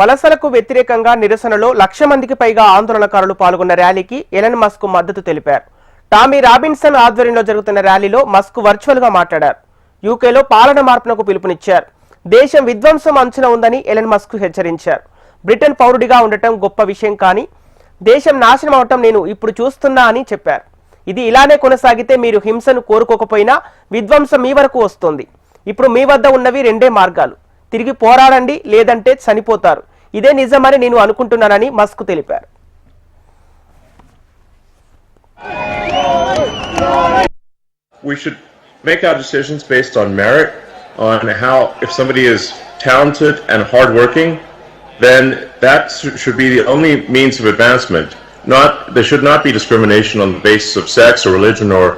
వలసలకు వ్యతిరేకంగా నిరసనలో 1,00,000 మందికి పైగా ఆందోళనకారులు పాల్గొన్న ర్యాలీకి ఎలన్ మస్క్ మద్దతు తెలిపారు. టామీ రాబిన్సన్ ఆధ్వర్యంలో జరుగుతున్న ర్యాలీలో మస్క్ వర్చువల్ గా మాట్లాడారు. యూకేలో పాలన మార్పునకు పిలుపునిచ్చారు. దేశం విధ్వంసం అంచున ఉందని ఎలన్ మస్క్ హెచ్చరించారు. బ్రిటన్ పౌరుడిగా ఉండటం గొప్ప విషయం కానీ దేశం నాశనం అవటం నేను ఇప్పుడు చూస్తున్నా అని చెప్పారు. ఇది ఇలానే కొనసాగితే మీరు హింసను కోరుకోకపోయినా విధ్వంసం మీ వరకు వస్తుంది. ఇప్పుడు మీ వద్ద ఉన్నవి రెండే మార్గాలు, తిరిగి పోరాడండి లేదంటే చనిపోతారు. ఇదే నిజమని నేను అనుకుంటున్నానని మస్క్ తెలిపారు. We should make our decisions based on merit, on how if somebody is talented and hardworking, then that should be the only means of advancement. There should not be discrimination on the basis of sex or religion or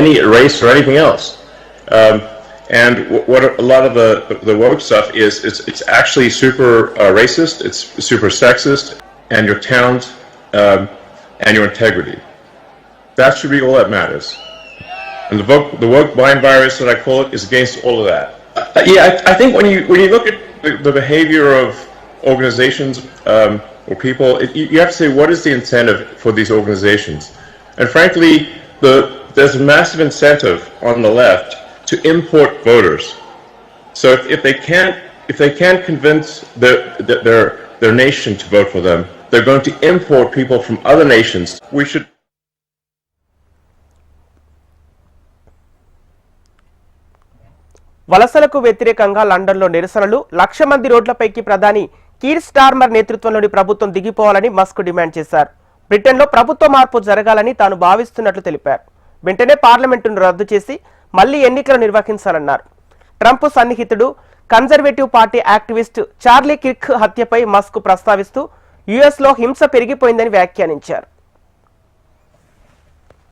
any race or anything else. And what a lot of the woke stuff is, it's actually super racist, it's super sexist, and your talent and your integrity. That should be all that matters. And the woke mind virus that I call it is against all of that. I think when you look at the behavior of organizations or people, you have to say, what is the incentive for these organizations? And frankly, there's a massive incentive on the left to import voters. So if they can't convince their nation to vote for them, they're going to import people from other nations. We should. వలసలకు వ్యతిరేకంగా లండన్లో నిరసనలు, 1,00,000 మంది రోడ్లపైకి ప్రధాని Keir Starmer నేతృత్వంలోని ప్రభుత్వం దిగిపోవాలని Musk demand చేశారు. బ్రిటన్లో ప్రభుత్వ మార్పు జరగాలని తాను భావిస్తున్నట్లు తెలిపారు. వెంటనే పార్లమెంటును రద్దు చేసి మళ్లీ ఎన్నికలు నిర్వహించాలన్నారు. ట్రంప్ సన్నిహితుడు conservative party activist Charlie Kirk హత్యపై మస్క్ ప్రస్తావిస్తూ యుఎస్లో హింస పెరిగిపోయిందని వ్యాఖ్యానించారు.